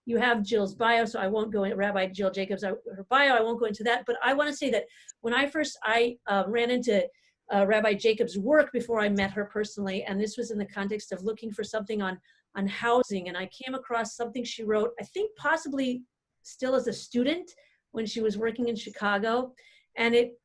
you have Jill's bio, so I won't go into Rabbi Jill Jacobs, her bio, I won't go into that, but I want to say that when I ran into Rabbi Jacobs' work before I met her personally, and this was in the context of looking for something on housing, and I came across something she wrote, I think possibly still as a student when she was working in Chicago, and it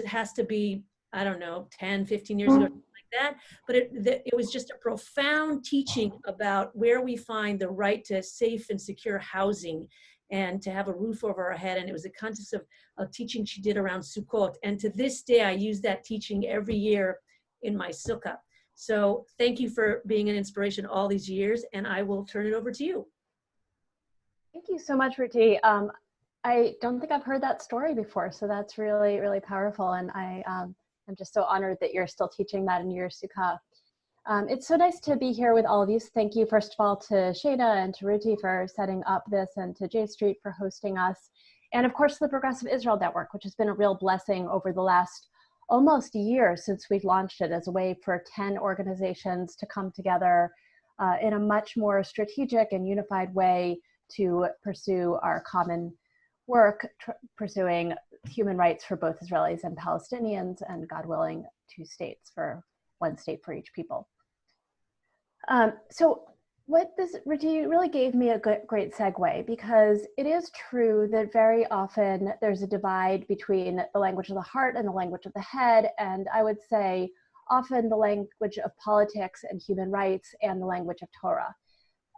has to be, I don't know, 10, 15 years ago, that, but it was just a profound teaching about where we find the right to safe and secure housing and to have a roof over our head. And it was a context of teaching she did around Sukkot. And to this day, I use that teaching every year in my sukkah. So thank you for being an inspiration all these years, and I will turn it over to you. Thank you so much, Ruti. I don't think I've heard that story before, so that's really, really powerful. And I'm just so honored that you're still teaching that in your sukkah. It's so nice to be here with all of you. Thank you, first of all, to Shana and to Ruti for setting up this, and to J Street for hosting us. And of course, the Progressive Israel Network, which has been a real blessing over the last almost a year since we've launched it, as a way for 10 organizations to come together in a much more strategic and unified way to pursue our common work, pursuing human rights for both Israelis and Palestinians, and God willing, 2 states, for 1 state for each people. So what this, Ruti, really gave me a great segue, because it is true that very often there's a divide between the language of the heart and the language of the head, and I would say often the language of politics and human rights and the language of Torah.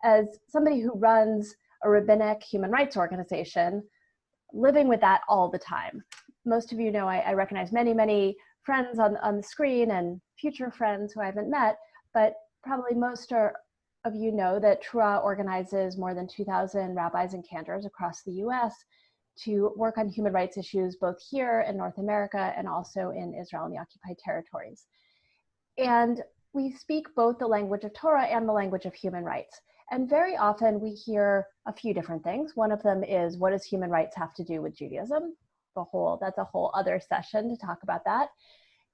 As somebody who runs a rabbinic human rights organization, living with that all the time. Most of you know I recognize many, many friends on the screen and future friends who I haven't met, but probably most of you know that Torah organizes more than 2,000 rabbis and cantors across the US to work on human rights issues both here in North America and also in Israel and the occupied territories. And we speak both the language of Torah and the language of human rights. And very often we hear a few different things. One of them is, what does human rights have to do with Judaism? That's a whole other session to talk about that.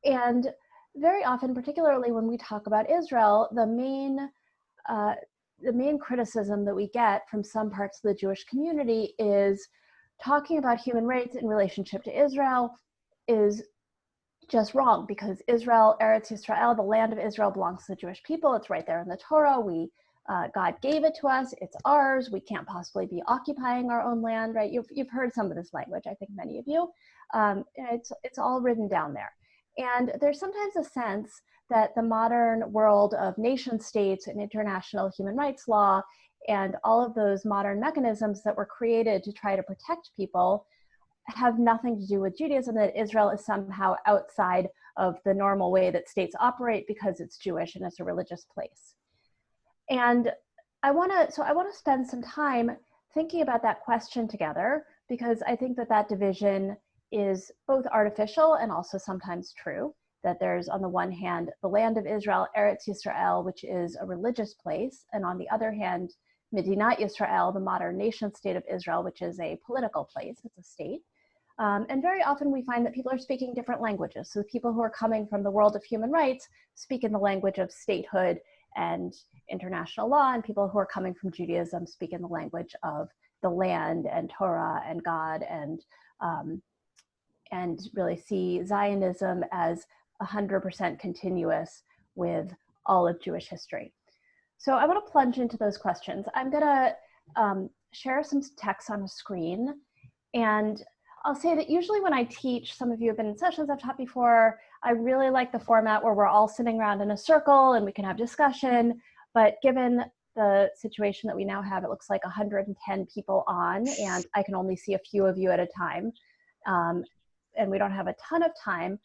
And very often, particularly when we talk about Israel, the main criticism that we get from some parts of the Jewish community is talking about human rights in relationship to Israel is just wrong, because Israel, Eretz Yisrael, the land of Israel, belongs to the Jewish people. It's right there in the Torah. God gave it to us. It's ours. We can't possibly be occupying our own land, right? You've heard some of this language, I think many of you. It's all written down there. And there's sometimes a sense that the modern world of nation states and international human rights law and all of those modern mechanisms that were created to try to protect people have nothing to do with Judaism, that Israel is somehow outside of the normal way that states operate because it's Jewish and it's a religious place. And I want to spend some time thinking about that question together, because I think that division is both artificial and also sometimes true. That there's, on the one hand, the land of Israel, Eretz Yisrael, which is a religious place, and on the other hand, Medinat Yisrael, the modern nation state of Israel, which is a political place, it's a state. And very often we find that people are speaking different languages. So the people who are coming from the world of human rights speak in the language of statehood and international law, and people who are coming from Judaism speak in the language of the land and Torah and God, and really see Zionism as 100% continuous with all of Jewish history. So I want to plunge into those questions. I'm going to share some text on a screen, and I'll say that usually when I teach, some of you have been in sessions I've taught before, I really like the format where we're all sitting around in a circle and we can have discussion, but given the situation that we now have, it looks like 110 people on, and I can only see a few of you at a time, and we don't have a ton of time.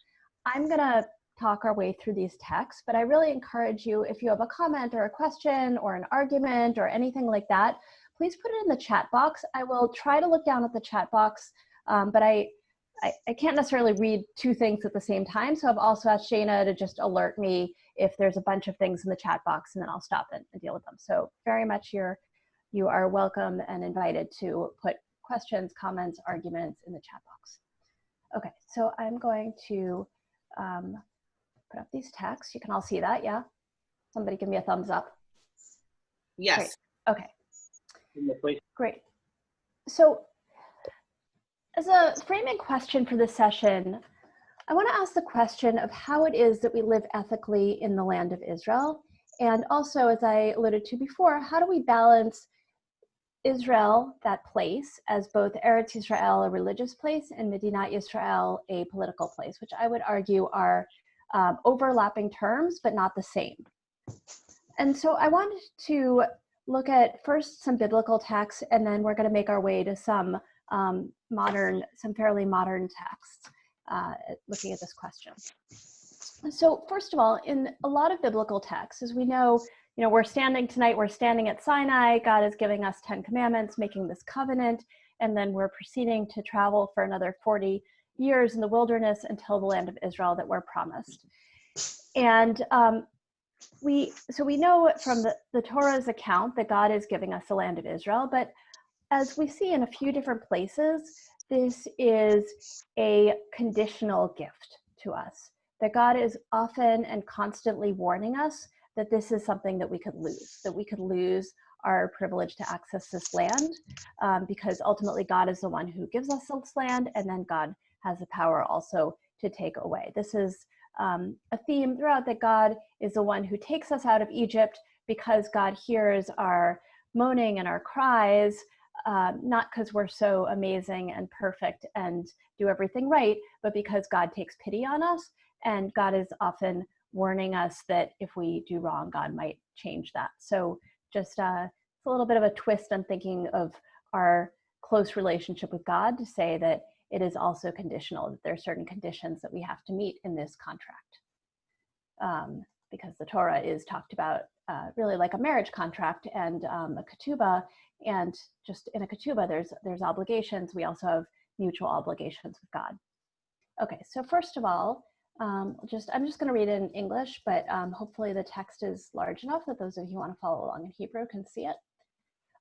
I'm gonna talk our way through these texts, but I really encourage you, if you have a comment or a question or an argument or anything like that, please put it in the chat box. I will try to look down at the chat box, but I can't necessarily read 2 things at the same time, so I've also asked Shana to just alert me if there's a bunch of things in the chat box, and then I'll stop and deal with them. So very much you are welcome and invited to put questions, comments, arguments in the chat box. Okay, so I'm going to put up these texts. You can all see that, yeah? Somebody give me a thumbs up. Yes. Great. Okay. Great. So as a framing question for this session, I want to ask the question of how it is that we live ethically in the land of Israel. And also, as I alluded to before, how do we balance Israel, that place, as both Eretz Yisrael, a religious place, and Medinat Yisrael, a political place, which I would argue are overlapping terms, but not the same. And so I wanted to look at first some biblical texts, and then we're going to make our way to some fairly modern texts, looking at this question. So first of all, in a lot of biblical texts, as we know, we're standing at Sinai, God is giving us 10 commandments, making this covenant, and then we're proceeding to travel for another 40 years in the wilderness until the land of Israel that we're promised. And we know from the Torah's account that God is giving us the land of Israel, but as we see in a few different places, this is a conditional gift to us, that God is often and constantly warning us that this is something that we could lose our privilege to access this land, because ultimately God is the one who gives us this land, and then God has the power also to take away. This is a theme throughout, that God is the one who takes us out of Egypt because God hears our moaning and our cries, not because we're so amazing and perfect and do everything right, but because God takes pity on us, and God is often warning us that if we do wrong, God might change that. So just it's a little bit of a twist on thinking of our close relationship with God, to say that it is also conditional, that there are certain conditions that we have to meet in this contract. Because the Torah is talked about really like a marriage contract and a ketubah, and just in a ketubah, there's obligations. We also have mutual obligations with God. Okay, so first of all, I'm just going to read it in English, but hopefully the text is large enough that those of you who want to follow along in Hebrew can see it.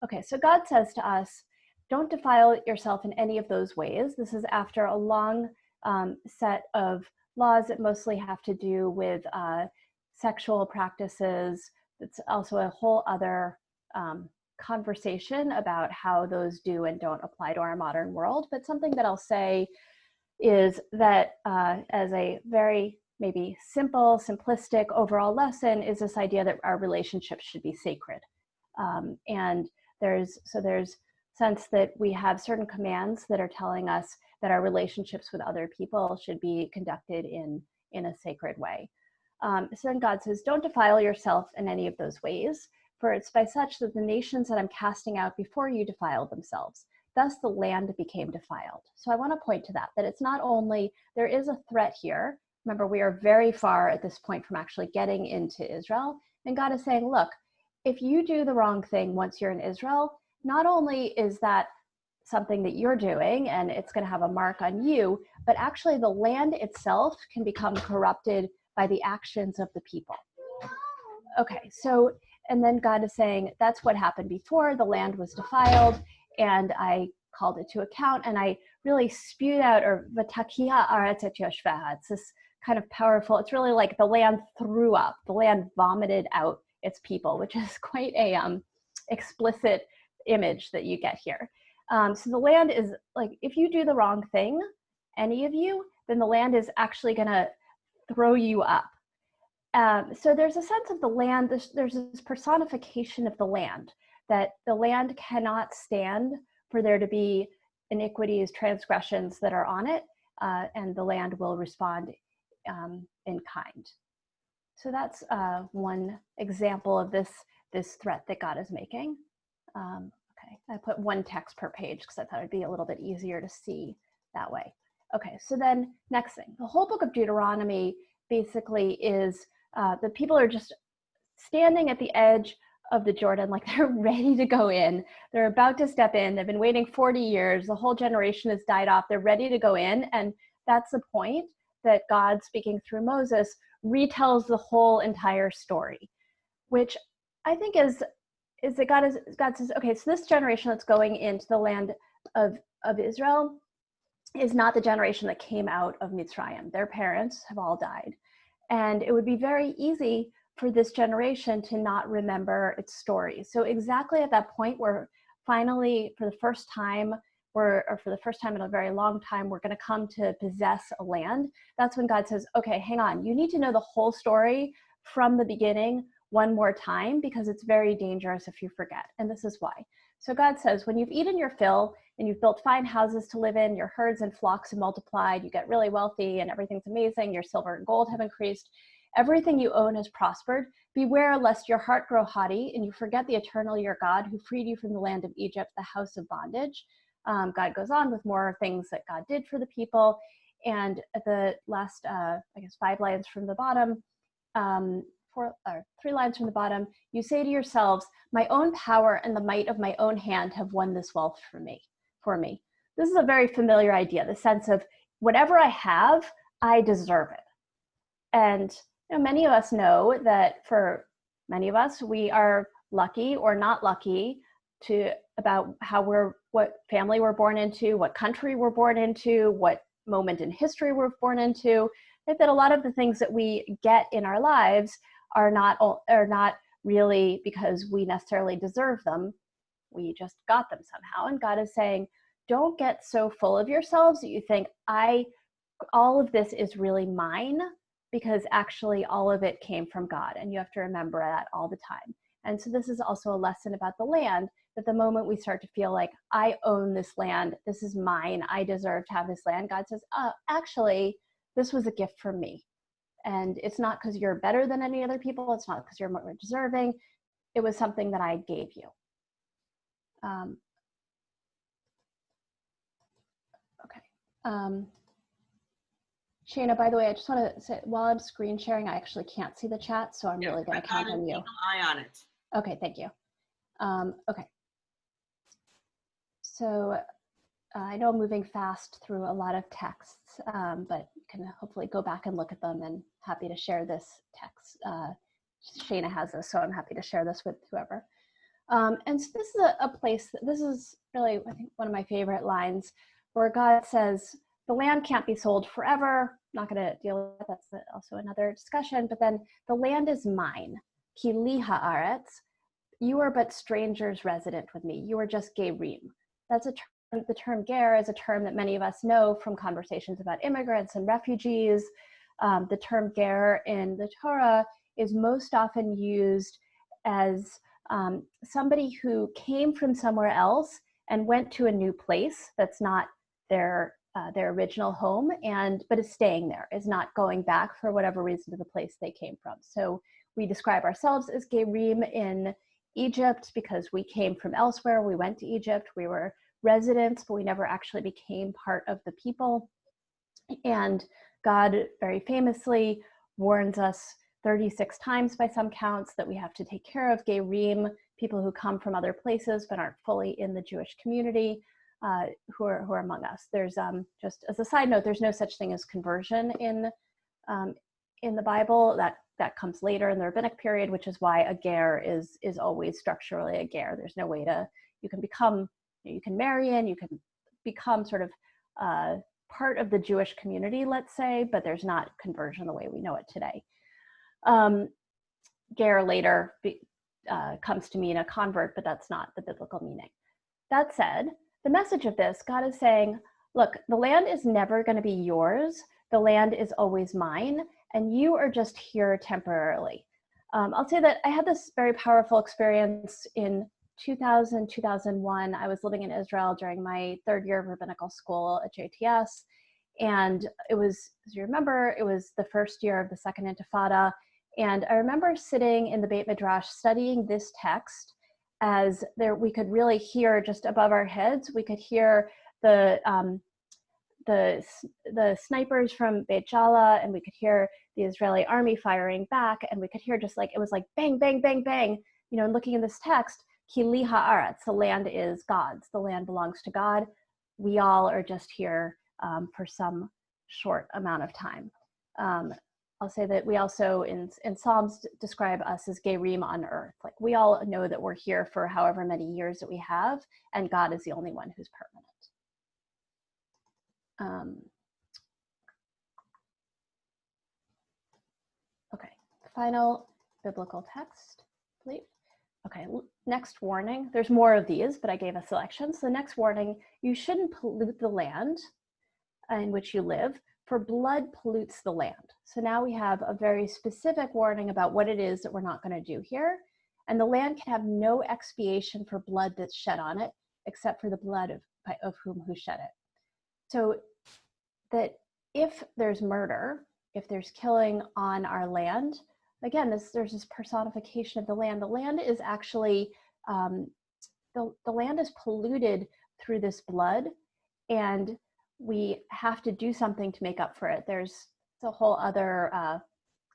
Okay, so God says to us, don't defile yourself in any of those ways. This is after a long set of laws that mostly have to do with sexual practices. It's also a whole other conversation about how those do and don't apply to our modern world. But something that I'll say is that as a very maybe simplistic overall lesson, is this idea that our relationships should be sacred. And there's sense that we have certain commands that are telling us that our relationships with other people should be conducted in a sacred way. So then God says, don't defile yourself in any of those ways, for it's by such that the nations that I'm casting out before you defiled themselves. Thus the land became defiled. So I want to point to that it's not only, there is a threat here. Remember, we are very far at this point from actually getting into Israel. And God is saying, look, if you do the wrong thing once you're in Israel, not only is that something that you're doing and it's going to have a mark on you, but actually the land itself can become corrupted by the actions of the people. Okay, so, and then God is saying, that's what happened before. The land was defiled, and I called it to account, and I really spewed out, or v'takia haaretz et yoshveha. It's this kind of powerful, it's really like the land threw up, the land vomited out its people, which is quite a explicit image that you get here. So the land is like, if you do the wrong thing, any of you, then the land is actually going to throw you up. So there's a sense of the land, there's this personification of the land, that the land cannot stand for there to be iniquities, transgressions that are on it, and the land will respond in kind. So that's one example of this threat that God is making. Okay, I put one text per page because I thought it'd be a little bit easier to see that way. Okay, so then next thing, the whole book of Deuteronomy basically is the people are just standing at the edge of the Jordan, like they're ready to go in. They're about to step in. They've been waiting 40 years. The whole generation has died off. They're ready to go in. And that's the point that God, speaking through Moses, retells the whole entire story, which I think is that God says, okay, so this generation that's going into the land of Israel is not the generation that came out of Mitzrayim. Their parents have all died. And it would be very easy for this generation to not remember its story. So exactly at that point where finally, for the first time, or for the first time in a very long time, we're going to come to possess a land. That's when God says, okay, hang on, you need to know the whole story from the beginning one more time, because it's very dangerous if you forget. And this is why. So God says, when you've eaten your fill and you've built fine houses to live in, your herds and flocks have multiplied, you get really wealthy and everything's amazing, your silver and gold have increased, everything you own has prospered, beware lest your heart grow haughty and you forget the eternal your God who freed you from the land of Egypt, the house of bondage. God goes on with more things that God did for the people. And at the last, 5 lines from the bottom, 3 lines from the bottom, you say to yourselves, my own power and the might of my own hand have won this wealth for me. This is a very familiar idea, the sense of whatever I have, I deserve it. And many of us know that for many of us, we are lucky or not lucky about what family we're born into, what country we're born into, what moment in history we're born into. I think that a lot of the things that we get in our lives are not really because we necessarily deserve them. We just got them somehow. And God is saying, don't get so full of yourselves that you think all of this is really mine, because actually all of it came from God. And you have to remember that all the time. And so this is also a lesson about the land, that the moment we start to feel like I own this land, this is mine, I deserve to have this land, God says, actually, this was a gift from me. And it's not because you're better than any other people. It's not because you're more deserving. It was something that I gave you. Okay. Shayna, by the way, I just want to say, while I'm screen sharing, I actually can't see the chat, so I'm really going to count on you. Keep an eye on it. Okay, thank you. Okay. So I know I'm moving fast through a lot of texts, but you can hopefully go back and look at them, and happy to share this text. Shayna has this, so I'm happy to share this with whoever. And so this is a place, this is really, I think, one of my favorite lines, where God says, the land can't be sold forever. Not going to deal with that. That's also another discussion. But then the land is mine. Ki li haaretz. You are but strangers resident with me. You are just gerim. That's a term. The term ger is a term that many of us know from conversations about immigrants and refugees. The term ger in the Torah is most often used as somebody who came from somewhere else and went to a new place that's not their original home, but is staying there, is not going back for whatever reason to the place they came from. So we describe ourselves as gerim in Egypt because we came from elsewhere. We went to Egypt. We were residents, but we never actually became part of the people. And God very famously warns us 36 times by some counts that we have to take care of gerim, people who come from other places but aren't fully in the Jewish community, who are among us. There's just as a side note, there's no such thing as conversion in the Bible. That comes later in the rabbinic period, which is why a ger is always structurally a ger. There's no way you can marry in, you can become sort of part of the Jewish community, let's say, but there's not conversion the way we know it today. Ger later comes to mean a convert, but that's not the biblical meaning. That said, the message of this, God is saying, look, the land is never going to be yours. The land is always mine, and you are just here temporarily. I'll say that I had this very powerful experience in 2000, 2001. I was living in Israel during my 3rd year of rabbinical school at JTS. And it was, as you remember, it was the first year of the Second Intifada. And I remember sitting in the Beit Midrash studying this text as we could really hear just above our heads, we could hear the snipers from Beit Jala, and we could hear the Israeli army firing back, and we could hear just like, it was like bang, bang, bang, bang, and looking in this text, Ki li haaretz, the land is God's, the land belongs to God. We all are just here for some short amount of time. I'll say that we also in Psalms describe us as gerim on earth. Like we all know that we're here for however many years that we have, and God is the only one who's permanent. Okay, final biblical text, please. Okay, next warning. There's more of these, but I gave a selection. So the next warning, you shouldn't pollute the land in which you live, for blood pollutes the land. So now we have a very specific warning about what it is that we're not going to do here. And the land can have no expiation for blood that's shed on it, except for the blood of who shed it. So that if there's murder, if there's killing on our land, again, there's this personification of the land. The land is actually, the land is polluted through this blood, and we have to do something to make up for it. There's a whole other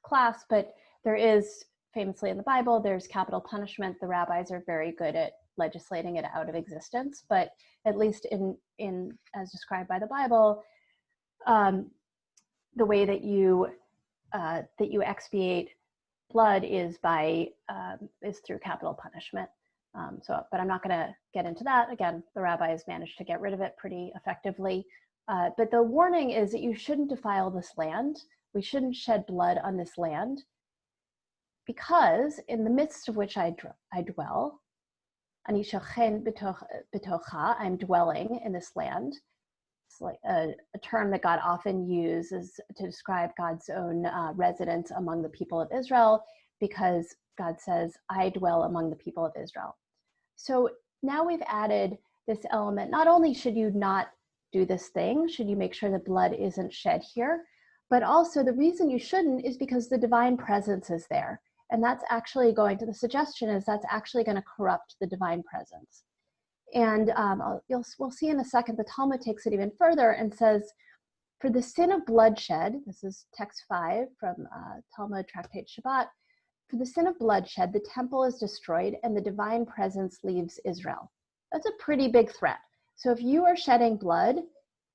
class, but there is, famously in the Bible, there's capital punishment. The rabbis are very good at legislating it out of existence, but at least in as described by the Bible, the way that you expiate blood is through capital punishment. But I'm not going to get into that. Again, the rabbis managed to get rid of it pretty effectively. But the warning is that you shouldn't defile this land. We shouldn't shed blood on this land, because in the midst of which I dwell, ani shochen betocha, I'm dwelling in this land. It's like a term that God often uses to describe God's own residence among the people of Israel, because God says, I dwell among the people of Israel. So now we've added this element. Not only should you not do this thing, should you make sure that blood isn't shed here, but also the reason you shouldn't is because the divine presence is there. And that's actually the suggestion is that's actually going to corrupt the divine presence. And we'll see in a second, the Talmud takes it even further and says, for the sin of bloodshed, this is text 5 from Talmud Tractate Shabbat, for the sin of bloodshed, the temple is destroyed and the divine presence leaves Israel. That's a pretty big threat. So if you are shedding blood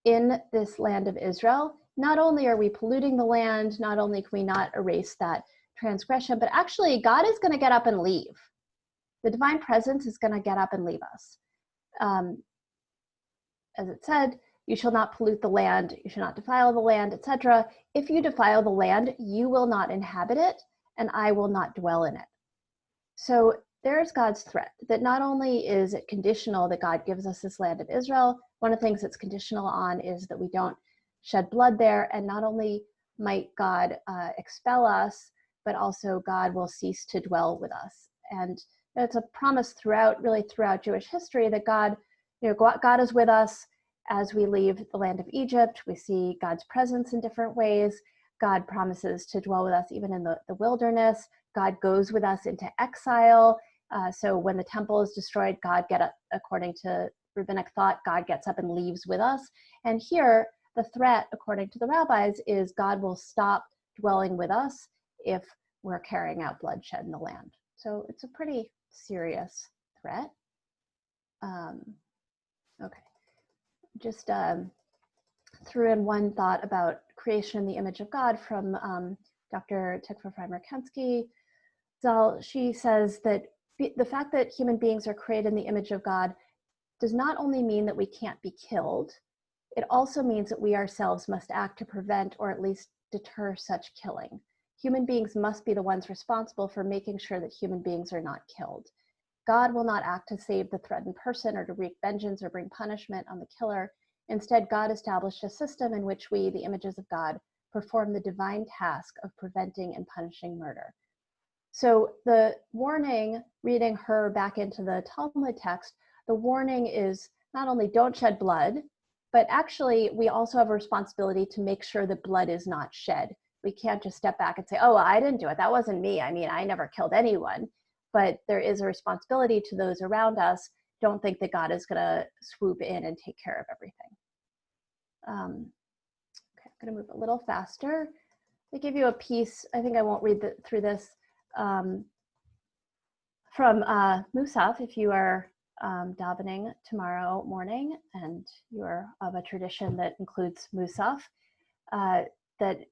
in this land of Israel, not only are we polluting the land, not only can we not erase that transgression, but actually God is going to get up and leave. The divine presence is going to get up and leave us. As it said, you shall not pollute the land, you shall not defile the land, etc. If you defile the land, you will not inhabit it, and I will not dwell in it. So there's God's threat, that not only is it conditional that God gives us this land of Israel, one of the things it's conditional on is that we don't shed blood there, and not only might God expel us, but also God will cease to dwell with us. And it's a promise throughout Jewish history that God is with us as we leave the land of Egypt. We see God's presence in different ways. God promises to dwell with us even in the wilderness. God goes with us into exile. So when the temple is destroyed, according to rabbinic thought, God gets up and leaves with us. And here, the threat, according to the rabbis, is God will stop dwelling with us if we're carrying out bloodshed in the land. So it's a pretty serious threat. Okay, just threw in one thought about creation in the image of God from Dr. Tikva Freimer-Kensky. She says that the fact that human beings are created in the image of God does not only mean that we can't be killed, it also means that we ourselves must act to prevent or at least deter such killing. Human beings must be the ones responsible for making sure that human beings are not killed. God will not act to save the threatened person or to wreak vengeance or bring punishment on the killer. Instead, God established a system in which we, the images of God, perform the divine task of preventing and punishing murder. So the warning, reading her back into the Talmud text, the warning is not only don't shed blood, but actually we also have a responsibility to make sure that blood is not shed. We can't just step back and say, oh, well, I didn't do it. That wasn't me. I mean, I never killed anyone. But there is a responsibility to those around us. Don't think that God is going to swoop in and take care of everything. Okay, I'm going to move a little faster. I give you a piece. I think I won't read through this from Musaf. If you are davening tomorrow morning and you are of a tradition that includes Musaf, that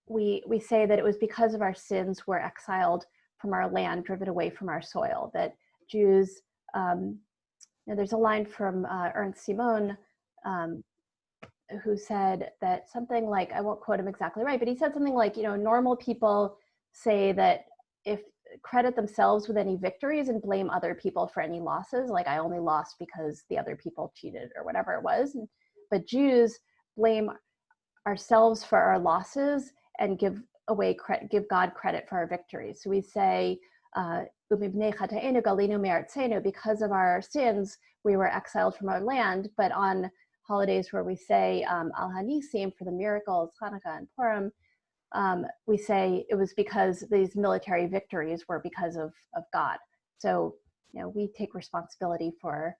we say that it was because of our sins we're exiled from our land, driven away from our soil, that Jews, there's a line from Ernst Simon who said that something like, I won't quote him exactly right, but he said something like, normal people say that if credit themselves with any victories and blame other people for any losses. Like, I only lost because the other people cheated or whatever it was. But Jews blame ourselves for our losses and give God credit for our victories. So we say, because of our sins, we were exiled from our land. But on holidays where we say Al Hanisim for the miracles, Hanukkah and Purim, we say it was because these military victories were because of God. So, we take responsibility for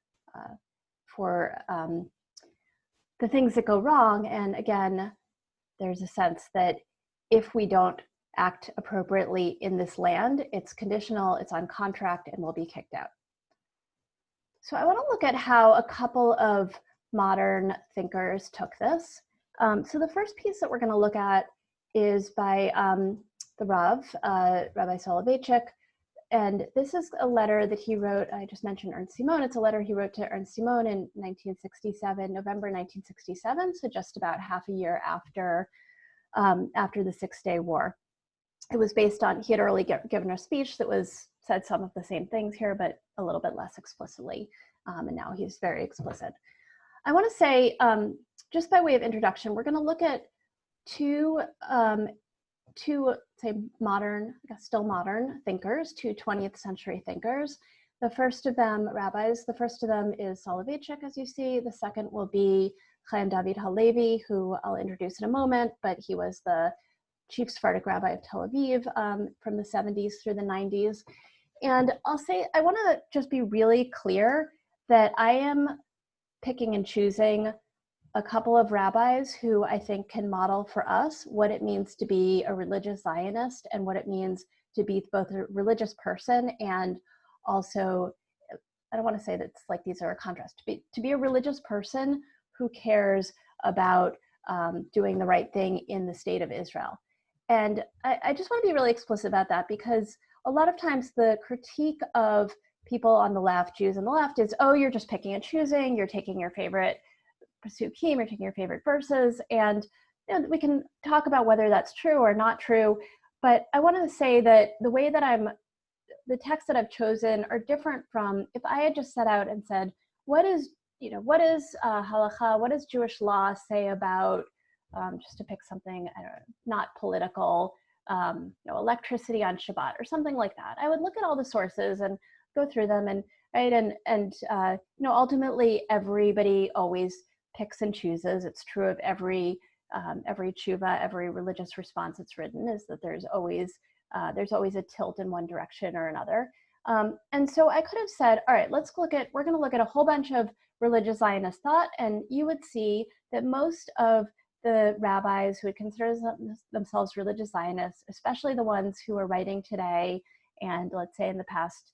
the things that go wrong. And again, there's a sense that if we don't act appropriately in this land, it's conditional, it's on contract, and we'll be kicked out. So I want to look at how a couple of modern thinkers took this. So the first piece that we're going to look at is by the Rav, Rabbi Soloveitchik. And this is a letter that he wrote. I just mentioned Ernst Simon. It's a letter he wrote to Ernst Simon in 1967, November 1967, so just about half a year after the Six-Day War. It was based on, he had already given a speech that said some of the same things here, but a little bit less explicitly. And now he's very explicit. I want to say, just by way of introduction, we're going to look at two say modern, I guess still modern thinkers, two 20th century thinkers. The first of them, rabbis, the first of them is Soloveitchik, as you see. The second will be Chaim David Halevi, who I'll introduce in a moment, but he was the chief Sephardic rabbi of Tel Aviv from the 70s through the 90s. And I'll say, I want to just be really clear that I am picking and choosing a couple of rabbis who I think can model for us what it means to be a religious Zionist and what it means to be both a religious person and also, I don't want to say that it's like these are a contrast, to be a religious person who cares about doing the right thing in the state of Israel. And I just want to be really explicit about that, because a lot of times the critique of people on the left, Jews on the left, is, oh, you're just picking and choosing, you're taking your favorite psukim, you're taking your favorite verses, and we can talk about whether that's true or not true. But I want to say that the way that the texts that I've chosen are different from if I had just set out and said, what is halakha, what does Jewish law say about, just to pick something, I don't know, not political, electricity on Shabbat or something like that. I would look at all the sources and go through them, and ultimately everybody always picks and chooses. It's true of every tshuva, every religious response that's written, is that there's always a tilt in one direction or another. And so I could have said, all right, we're going to look at a whole bunch of religious Zionist thought, and you would see that most of the rabbis who would consider themselves religious Zionists, especially the ones who are writing today and let's say in the past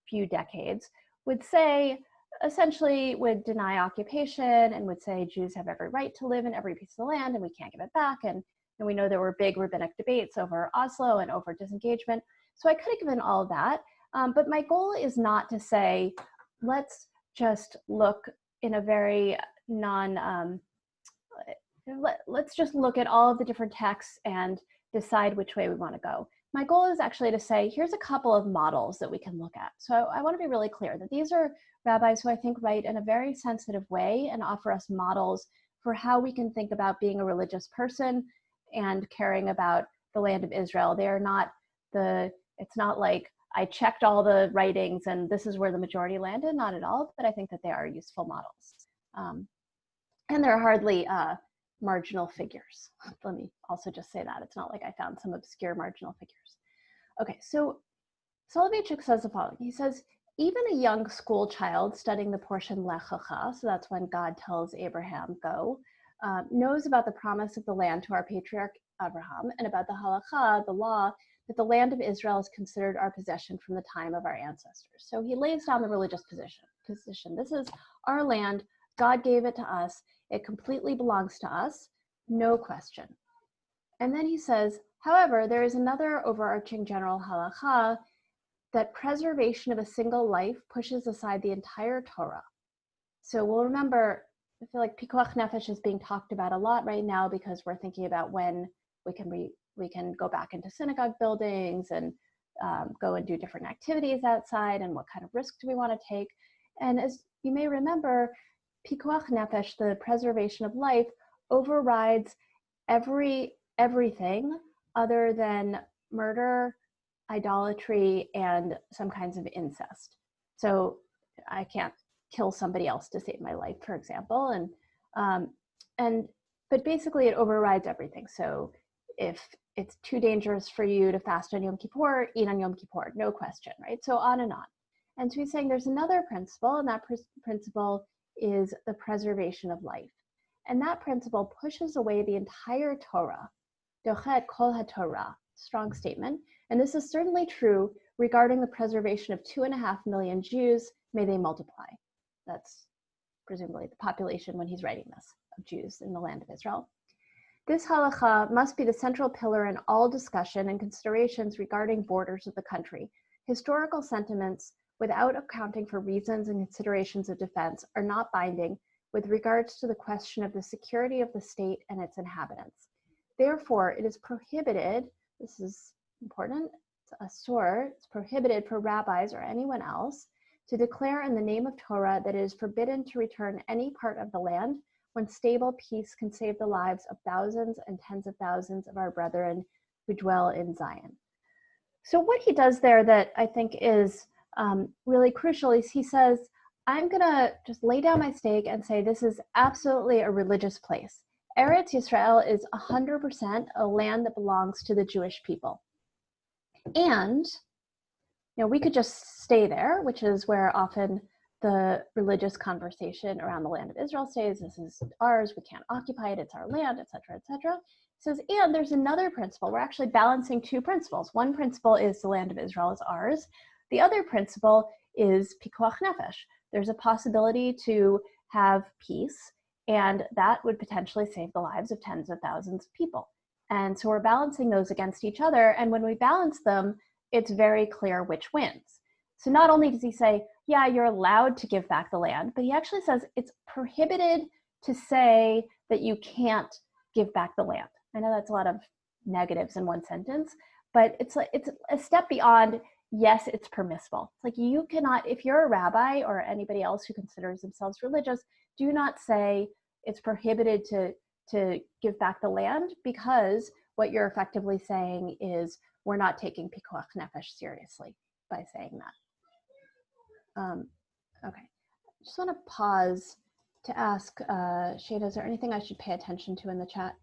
few decades, would say, essentially would deny occupation and would say Jews have every right to live in every piece of the land and we can't give it back. And we know there were big rabbinic debates over Oslo and over disengagement. So I could have given all of that. But my goal is not to say, let's just look in a very let's just look at all of the different texts and decide which way we want to go. My goal is actually to say, here's a couple of models that we can look at. So I want to be really clear that these are rabbis who I think write in a very sensitive way and offer us models for how we can think about being a religious person and caring about the land of Israel. They are not it's not like I checked all the writings and this is where the majority landed, not at all, but I think that they are useful models. And they're hardly marginal figures. Let me also just say that. It's not like I found some obscure marginal figures. Okay, so Soloveitchik says the following. He says, even a young school child studying the portion Lech Lecha, so that's when God tells Abraham, go, knows about the promise of the land to our patriarch Abraham and about the halakha, the law, that the land of Israel is considered our possession from the time of our ancestors. So he lays down the religious position. This is our land. God gave it to us. It completely belongs to us, no question. And then he says, however, there is another overarching general halakha that preservation of a single life pushes aside the entire Torah. So we'll remember, I feel like pikuach nefesh is being talked about a lot right now because we're thinking about when we can go back into synagogue buildings and go and do different activities outside, and what kind of risks do we want to take. And as you may remember, pikuach nefesh, the preservation of life, overrides everything other than murder, idolatry, and some kinds of incest. So I can't kill somebody else to save my life, for example, but basically it overrides everything. So if it's too dangerous for you to fast on Yom Kippur, eat on Yom Kippur, no question, right? So on and on. And so he's saying there's another principle, and that principle is the preservation of life. And that principle pushes away the entire Torah, dochet kol haTorah, strong statement. And this is certainly true regarding the preservation of 2.5 million Jews, may they multiply. That's presumably the population when he's writing this, of Jews in the land of Israel. This halacha must be the central pillar in all discussion and considerations regarding borders of the country. Historical sentiments, without accounting for reasons and considerations of defense, are not binding with regards to the question of the security of the state and its inhabitants. Therefore, it is prohibited, this is important, it's prohibited for rabbis or anyone else to declare in the name of Torah that it is forbidden to return any part of the land when stable peace can save the lives of thousands and tens of thousands of our brethren who dwell in Zion. So what he does there that I think is really crucial is he says, I'm gonna just lay down my stake and say this is absolutely a religious place. Eretz Yisrael is 100% a land that belongs to the Jewish people. And we could just stay there, which is where often the religious conversation around the land of Israel stays. This is ours, we can't occupy it, it's our land, etc., etc. It says, and there's another principle. We're actually balancing two principles. One principle is the land of Israel is ours. The other principle is pikuach nefesh. There's a possibility to have peace, and that would potentially save the lives of tens of thousands of people. And so we're balancing those against each other, and when we balance them, it's very clear which wins. So not only does he say, yeah, you're allowed to give back the land, but he actually says it's prohibited to say that you can't give back the land. I know that's a lot of negatives in one sentence, but it's a step beyond, yes, it's permissible. It's like you cannot, if you're a rabbi or anybody else who considers themselves religious, do not say it's prohibited to give back the land, because what you're effectively saying is we're not taking pikuach nefesh seriously by saying that. Okay, I just want to pause to ask Shada, is there anything I should pay attention to in the chat?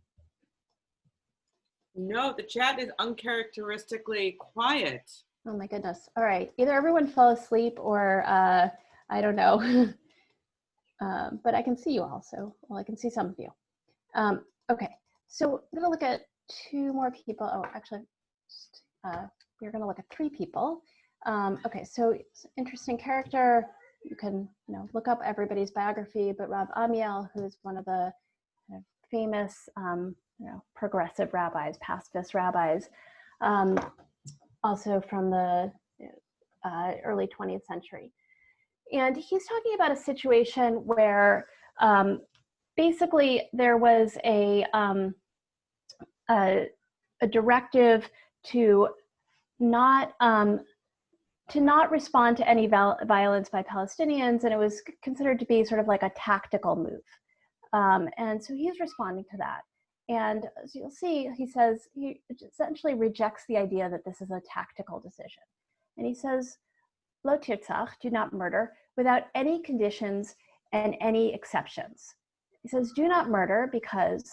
No, the chat is uncharacteristically quiet. Oh my goodness. All right, either everyone fell asleep or I don't know. But I can see you all, so well, I can see some of you. Okay, so I'm gonna look at two more people. Oh, actually, we're gonna look at three people. Okay, so it's an interesting character. You can look up everybody's biography, but Rav Amiel, who's one of the kind of famous progressive rabbis, pacifist rabbis, also from the early 20th century. And he's talking about a situation where basically there was a directive to not respond to any violence by Palestinians, and it was considered to be sort of like a tactical move. And so he's responding to that. And as you'll see, he says, he essentially rejects the idea that this is a tactical decision. And he says, lo tirtzach, do not murder, without any conditions and any exceptions. He says, do not murder because,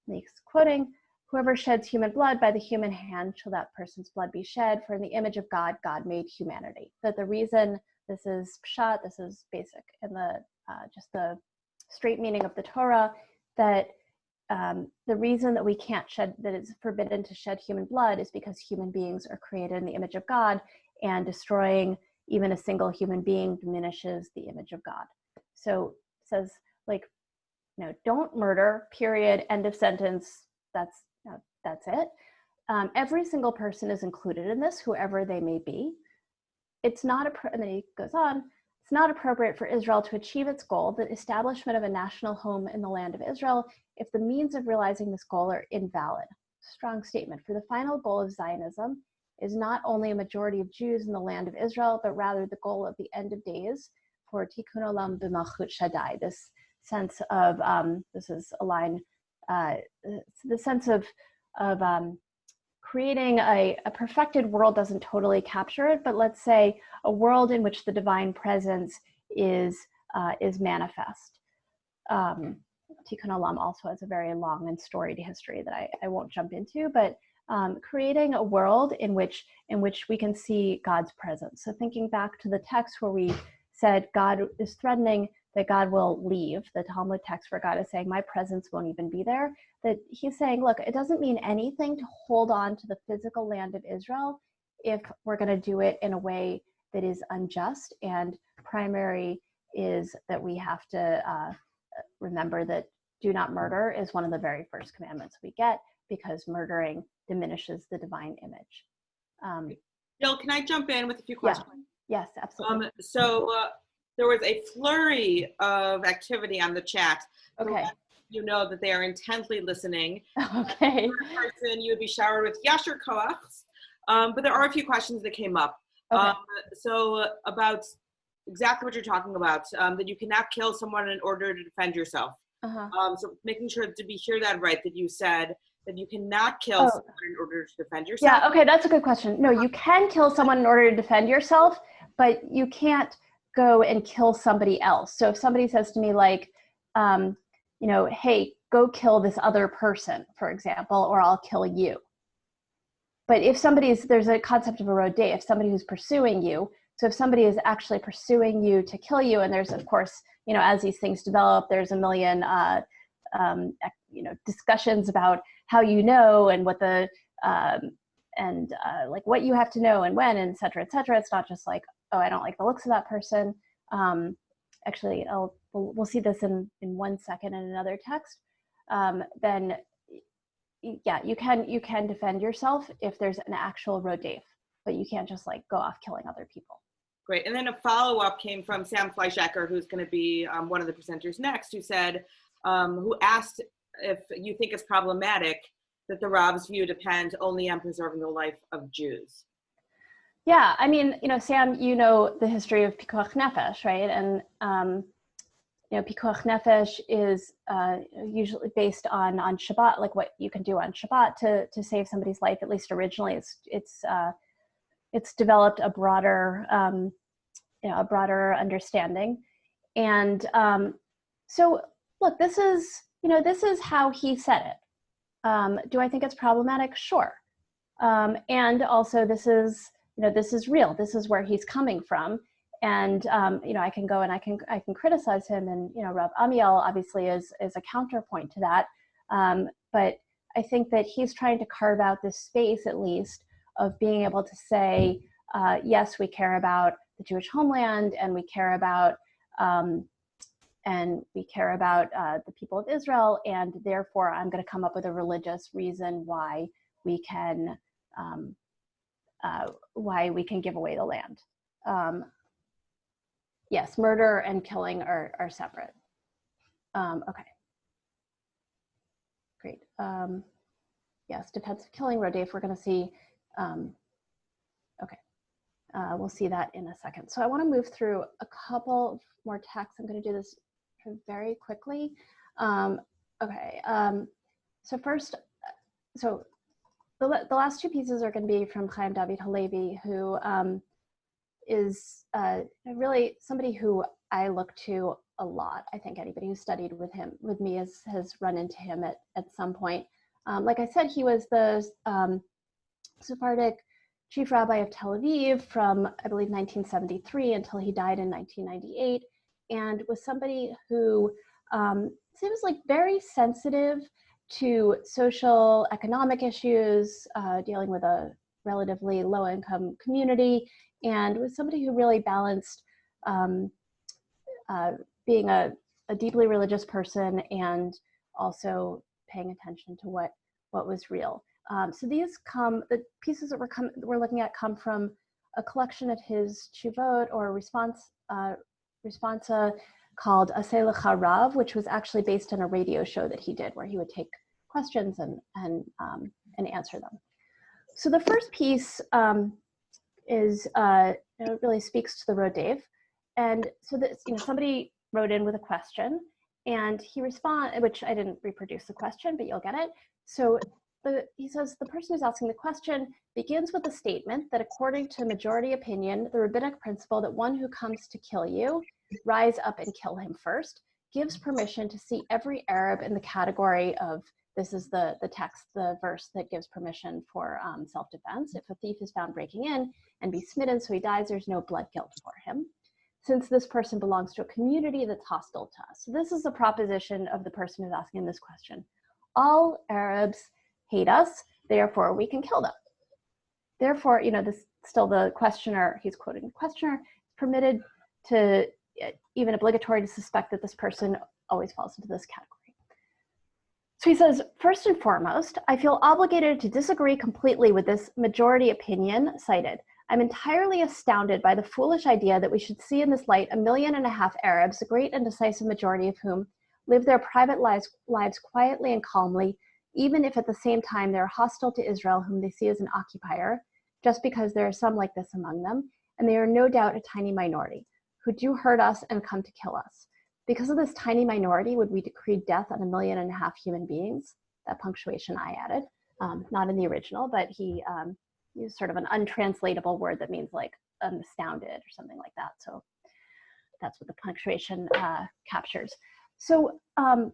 and he's quoting, whoever sheds human blood, by the human hand shall that person's blood be shed, for in the image of God, God made humanity. That the reason this is pshat, this is basic in the just the straight meaning of the Torah, that the reason that we can't shed, that it's forbidden to shed human blood, is because human beings are created in the image of God, and destroying even a single human being diminishes the image of God. So it says, like, don't murder, period, end of sentence. That's it. Every single person is included in this, whoever they may be. It's not, and then he goes on, it's not appropriate for Israel to achieve its goal, the establishment of a national home in the land of Israel, if the means of realizing this goal are invalid. Strong statement. For the final goal of Zionism, is not only a majority of Jews in the land of Israel, but rather the goal of the end of days for Tikkun Olam b'malchut Shaddai. This sense of, this is a line, the sense of creating a perfected world doesn't totally capture it, but let's say a world in which the divine presence is manifest. Tikkun Olam also has a very long and storied history that I won't jump into, but creating a world in which we can see God's presence. So thinking back to the text where we said God is threatening that God will leave, the Talmud text where God is saying, my presence won't even be there, that he's saying, look, it doesn't mean anything to hold on to the physical land of Israel if we're going to do it in a way that is unjust. And primary is that we have to remember that do not murder is one of the very first commandments we get, because murdering diminishes the divine image. Jill, can I jump in with a few questions? Yeah. Yes, absolutely. So there was a flurry of activity on the chat. Okay. So you know that they are intently listening. Okay. Person, you would be showered with yasher koachs. But there are a few questions that came up. Okay. So about exactly what you're talking about, that you cannot kill someone in order to defend yourself. So making sure to hear that right, that you said that you cannot kill someone in order to defend yourself. Yeah, okay, that's a good question. No, you can kill someone in order to defend yourself, but you can't go and kill somebody else. So if somebody says to me like, you know, hey, go kill this other person, for example, or I'll kill you. But if there's a concept of a rodef, if somebody who's pursuing you, so if somebody is actually pursuing you to kill you, and there's, of course, you know, as these things develop, there's a million, you know, discussions about how you know and what the, like what you have to know and when, and et cetera, et cetera. It's not just like, oh, I don't like the looks of that person. Actually, we'll see this in 1 second in another text. Then, yeah, you can defend yourself if there's an actual rodef, but you can't just like go off killing other people. Great. And then a follow-up came from Sam Fleischacker, who's going to be one of the presenters next, who said, who asked if you think it's problematic that the Rav's view depends only on preserving the life of Jews. Yeah, I mean, you know, Sam, you know the history of Pikuach Nefesh, right? And, you know, Pikuach Nefesh is usually based on Shabbat, like what you can do on Shabbat to save somebody's life. At least originally, it's developed a broader, you know, a broader understanding. And so, look, this is how he said it. Do I think it's problematic? Sure. And also, this is real. This is where he's coming from. And you know, I can go and I can criticize him, and you know, Rav Amiel obviously is a counterpoint to that. But I think that he's trying to carve out this space, at least, of being able to say, yes, we care about the Jewish homeland, and we care about the people of Israel, and therefore I'm going to come up with a religious reason why we can give away the land. Yes, murder and killing are separate. Okay. Great. Yes, defensive killing, rodef, we're going to see. Okay. We'll see that in a second. So I want to move through a couple more texts. I'm going to do this very quickly. Okay. So first, so the last two pieces are going to be from Chaim David Halevi, who is really somebody who I look to a lot. I think anybody who studied with me has run into him at some point. Like I said, he was the Sephardic chief rabbi of Tel Aviv from, I believe, 1973 until he died in 1998, and was somebody who seems like very sensitive to social, economic issues, dealing with a relatively low-income community, and was somebody who really balanced being a deeply religious person and also paying attention to what was real. So the pieces that we're looking at come from a collection of his Shavuot or responsa called Aseh Lecha Rav, which was actually based on a radio show that he did, where he would take questions and answer them. So the first piece is it really speaks to the Rodev. And so that, somebody wrote in with a question, and he responded, which I didn't reproduce the question, but you'll get it. So he says, the person who's asking the question begins with a statement that according to majority opinion, the rabbinic principle that one who comes to kill you, rise up and kill him first, gives permission to see every Arab in the category of, this is the text, the verse that gives permission for self-defense. If a thief is found breaking in and be smitten so he dies, there's no blood guilt for him, since this person belongs to a community that's hostile to us. So this is the proposition of the person who's asking this question. All Arabs hate us, therefore we can kill them. Therefore, this still the questioner, he's quoting the questioner, permitted to, even obligatory to suspect that this person always falls into this category. So he says, first and foremost, I feel obligated to disagree completely with this majority opinion cited. I'm entirely astounded by the foolish idea that we should see in this light 1.5 million Arabs, the great and decisive majority of whom live their private lives quietly and calmly, even if at the same time they're hostile to Israel, whom they see as an occupier, just because there are some like this among them, and they are no doubt a tiny minority, who do hurt us and come to kill us. Because of this tiny minority, would we decree death on 1.5 million human beings? That punctuation I added, not in the original, but he used sort of an untranslatable word that means like astounded or something like that. So that's what the punctuation captures. So then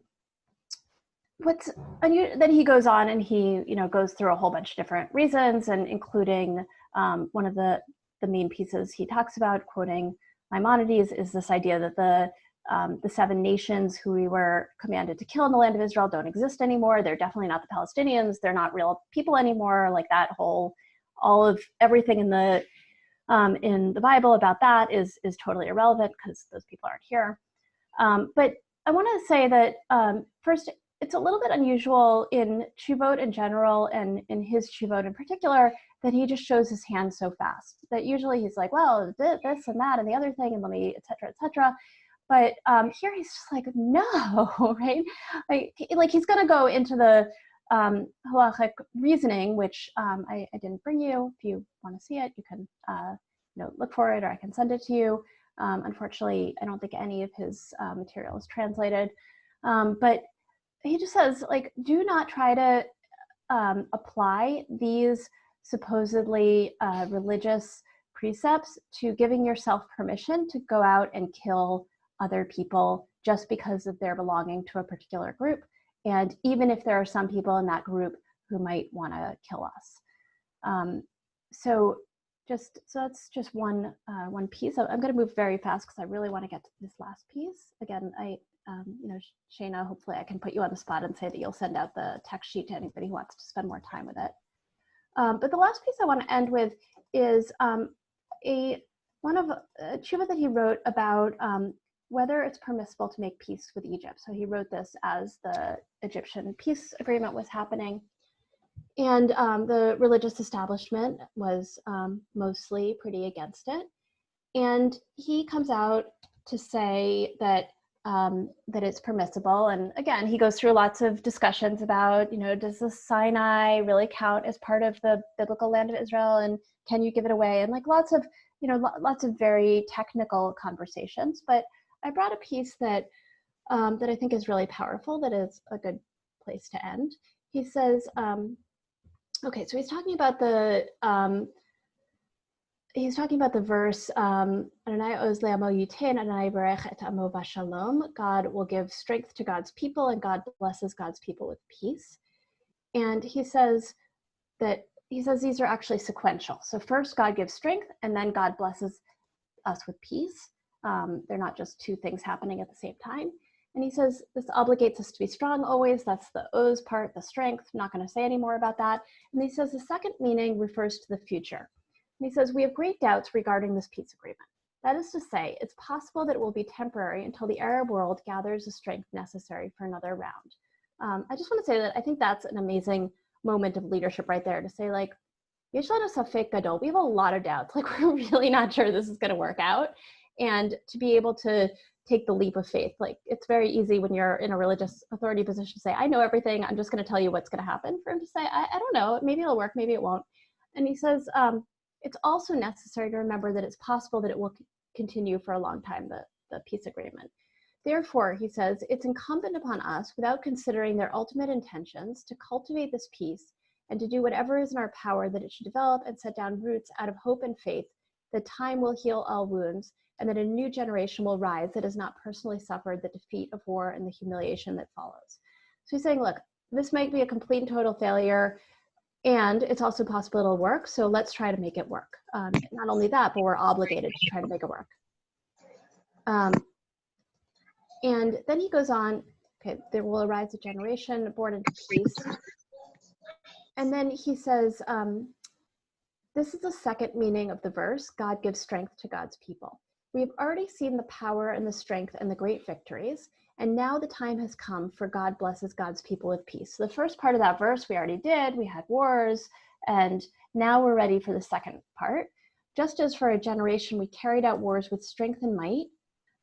he goes on and he goes through a whole bunch of different reasons, and including one of the main pieces he talks about, quoting Maimonides, is this idea that the 7 nations who we were commanded to kill in the land of Israel don't exist anymore. They're definitely not the Palestinians. They're not real people anymore. Like that whole, all of everything in the Bible about that is totally irrelevant because those people aren't here. But I want to say that first, it's a little bit unusual in Shavuot in general, and in his Shavuot in particular, that he just shows his hand so fast. That usually he's like, well, this and that and the other thing, and let me, et cetera, et cetera. But here he's just like, no, right? Like he's going to go into the halachic reasoning, which I didn't bring you. If you want to see it, you can look for it, or I can send it to you. Unfortunately, I don't think any of his material is translated. But he just says, like, do not try to apply these supposedly religious precepts to giving yourself permission to go out and kill other people just because of their belonging to a particular group. And even if there are some people in that group who might want to kill us. So that's just one piece. I'm going to move very fast because I really want to get to this last piece. Again, Shana, hopefully I can put you on the spot and say that you'll send out the text sheet to anybody who wants to spend more time with it. But the last piece I want to end with is a tshuva that he wrote about whether it's permissible to make peace with Egypt. So he wrote this as the Egyptian peace agreement was happening. And the religious establishment was mostly pretty against it. And he comes out to say that that it's permissible. And again, he goes through lots of discussions about, does the Sinai really count as part of the biblical land of Israel? And can you give it away? And like lots of very technical conversations. But I brought a piece that I think is really powerful, that is a good place to end. He says, okay, so he's talking about the verse, Adonai oz le'amo yitain, Adonai berech et amo v'shalom. God will give strength to God's people, and God blesses God's people with peace. And he says these are actually sequential. So first God gives strength, and then God blesses us with peace. They're not just two things happening at the same time. And he says this obligates us to be strong always. That's the oz part, the strength. I'm not going to say any more about that. And he says the second meaning refers to the future. And he says, we have great doubts regarding this peace agreement. That is to say, it's possible that it will be temporary until the Arab world gathers the strength necessary for another round. I just want to say that I think that's an amazing moment of leadership right there, to say like, yesh lanu safek gadol, we have a lot of doubts. Like we're really not sure this is going to work out. And to be able to take the leap of faith. Like it's very easy when you're in a religious authority position to say, I know everything, I'm just going to tell you what's going to happen. For him to say, I don't know, maybe it'll work, maybe it won't. And he says, it's also necessary to remember that it's possible that it will continue for a long time, the peace agreement. Therefore, he says, it's incumbent upon us, without considering their ultimate intentions, to cultivate this peace and to do whatever is in our power that it should develop and set down roots out of hope and faith that time will heal all wounds and that a new generation will rise that has not personally suffered the defeat of war and the humiliation that follows. So he's saying, look, this might be a complete and total failure, and it's also possible it'll work, so let's try to make it work. Not only that, but we're obligated to try to make it work. And then he goes on, okay, there will arise a generation born into peace. And then he says, this is the second meaning of the verse, God gives strength to God's people. We've already seen the power and the strength and the great victories, and now the time has come for God blesses God's people with peace. So the first part of that verse we already did, we had wars, and now we're ready for the second part. Just as for a generation we carried out wars with strength and might,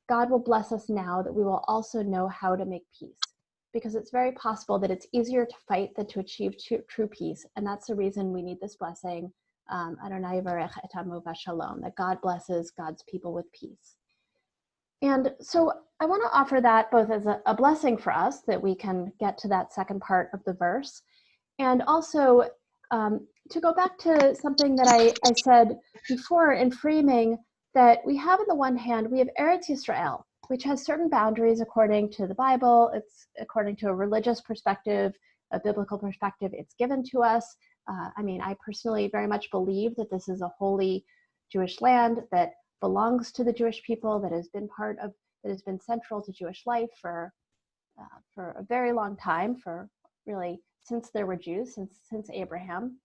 God will bless us now that we will also know how to make peace, because it's very possible that it's easier to fight than to achieve true peace, and that's the reason we need this blessing, Adonai Yivarech et amo v'shalom, that God blesses God's people with peace. And so I want to offer that both as a blessing for us, that we can get to that second part of the verse, and also to go back to something that I said before in framing, that we have on the one hand, we have Eretz Yisrael, which has certain boundaries according to the Bible. It's according to a religious perspective, a biblical perspective, it's given to us. I personally very much believe that this is a holy Jewish land that belongs to the Jewish people, that has been central to Jewish life for a very long time, for really since there were Jews, since Abraham.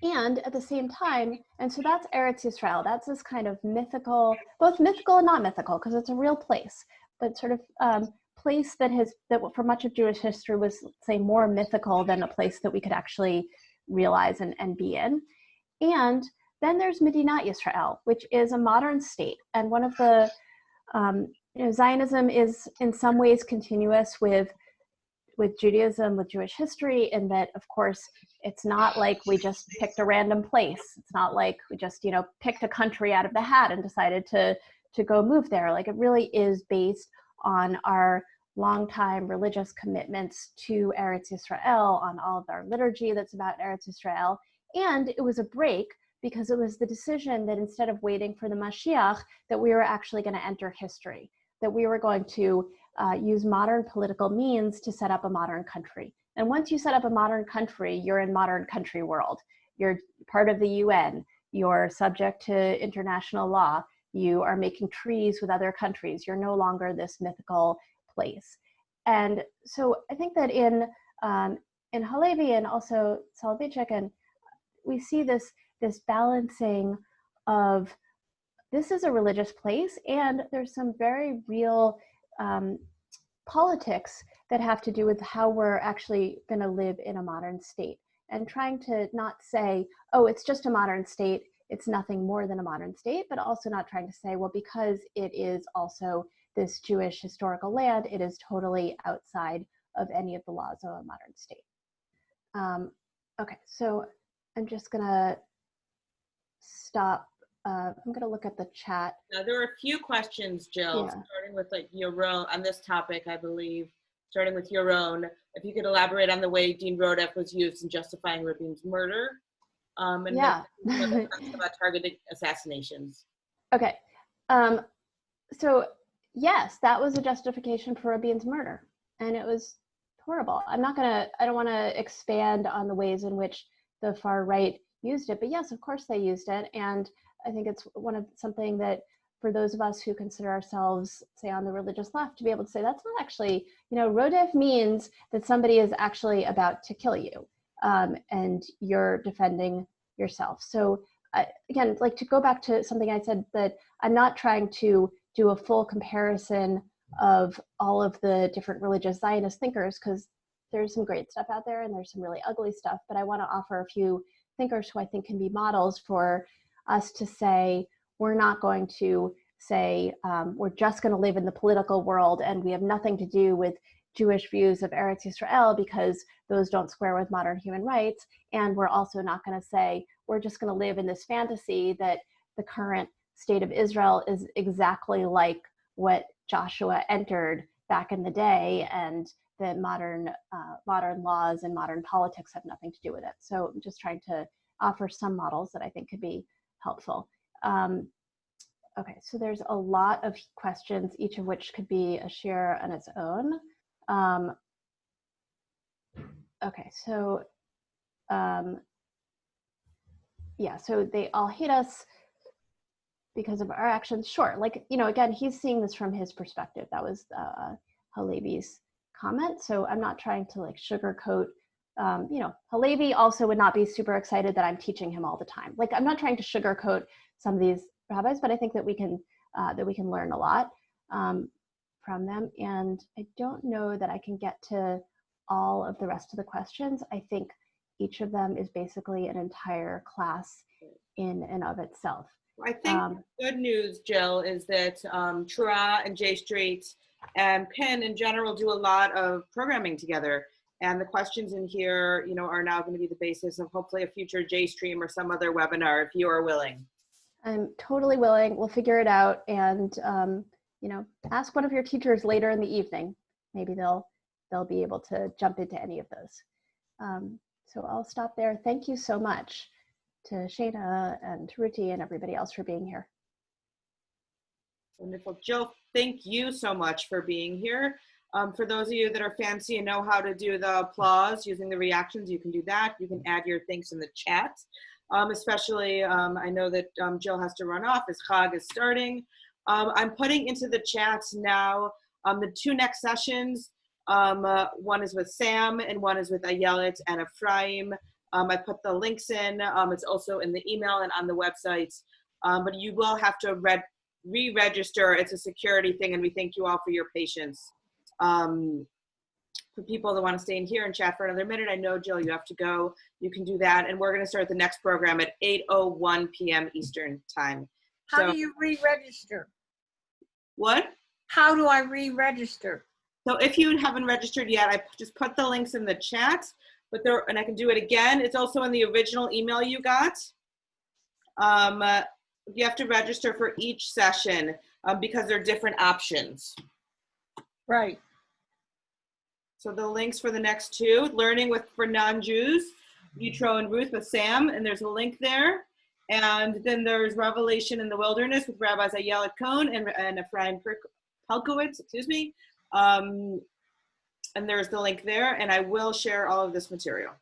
And at the same time, and so that's Eretz Yisrael, that's this kind of mythical, both mythical and not mythical, because it's a real place, but sort of place that for much of Jewish history was, say, more mythical than a place that we could actually realize and be in. And then there's Medinat Yisrael, which is a modern state. And one of the, Zionism is in some ways continuous with Judaism, with Jewish history, in that, of course, it's not like we just picked a random place. It's not like we just, picked a country out of the hat and decided to go move there. Like, it really is based on our longtime religious commitments to Eretz Yisrael, on all of our liturgy that's about Eretz Yisrael. And it was a break because it was the decision that instead of waiting for the Mashiach, that we were actually going to enter history, that we were going to use modern political means to set up a modern country. And once you set up a modern country, you're in modern country world. You're part of the UN. You're subject to international law. You are making treaties with other countries. You're no longer this mythical place. And so I think that in Halevi and also Soloveitchik, and we see this balancing of, this is a religious place, and there's some very real politics that have to do with how we're actually going to live in a modern state, and trying to not say, oh, it's just a modern state, it's nothing more than a modern state, but also not trying to say, well, because it is also this Jewish historical land, it is totally outside of any of the laws of a modern state. Okay, so I'm just going to stop. I'm going to look at the chat. Now, there are a few questions, Jill, starting with Yaron on this topic, I believe, starting with Yaron. If you could elaborate on the way Dean Rodef was used in justifying Rabin's murder, and about targeted assassinations. Okay, so yes, that was a justification for Rabin's murder, and it was horrible. I don't want to expand on the ways in which the far right used it, but yes, of course they used it, and I think it's something that for those of us who consider ourselves, say, on the religious left, to be able to say that's not actually, Rodef means that somebody is actually about to kill you, and you're defending yourself. So again, like, to go back to something I said, that I'm not trying to do a full comparison of all of the different religious Zionist thinkers, because there's some great stuff out there and there's some really ugly stuff, but I want to offer a few thinkers who I think can be models for us to say, we're not going to say, we're just going to live in the political world and we have nothing to do with Jewish views of Eretz Yisrael because those don't square with modern human rights. And we're also not going to say, we're just going to live in this fantasy that the current state of Israel is exactly like what Joshua entered back in the day, and that modern laws and modern politics have nothing to do with it. So I'm just trying to offer some models that I think could be helpful. Okay, so there's a lot of questions, each of which could be a share on its own. Okay, so yeah, so they all hate us because of our actions. Sure, like, you know, again, he's seeing this from his perspective. That was Halevi's comment. So I'm not trying to like sugarcoat, you know, Halevi also would not be super excited that I'm teaching him all the time. Like, I'm not trying to sugarcoat some of these rabbis, but I think that we can learn a lot from them. And I don't know that I can get to all of the rest of the questions. I think each of them is basically an entire class in and of itself. I think the good news, Jill, is that Torah and J Street and PIN in general do a lot of programming together. And the questions in here, you know, are now going to be the basis of hopefully a future J Stream or some other webinar if you are willing. I'm totally willing. We'll figure it out, and you know, ask one of your teachers later in the evening. Maybe they'll be able to jump into any of those. So I'll stop there. Thank you so much to Shana and to Ruti and everybody else for being here. Wonderful. Jill, thank you so much for being here. For those of you that are fancy and know how to do the applause using the reactions, you can do that. You can add your thanks in the chat. Especially, I know that Jill has to run off as Chag is starting. I'm putting into the chat now the two next sessions. One is with Sam and one is with Ayelet and Ephraim. I put the links in. It's also in the email and on the website. But you will have to re-register. It's a security thing, and we thank you all for your patience. For people that want to stay in here and chat for another minute, I know, Jill, you have to go. You can do that. And we're going to start the next program at 8:01 p.m. Eastern time. How do you re-register? What? How do I re-register? So if you haven't registered yet, I just put the links in the chat. But there, and I can do it again. It's also in the original email you got. You have to register for each session because there are different options. Right. So the links for the next two, Learning for Non-Jews, Yitro and Ruth with Sam, and there's a link there. And then there's Revelation in the Wilderness with Rabbis Ayelet Cohen and Ephraim Pelkowitz, excuse me. And there's the link there, and I will share all of this material.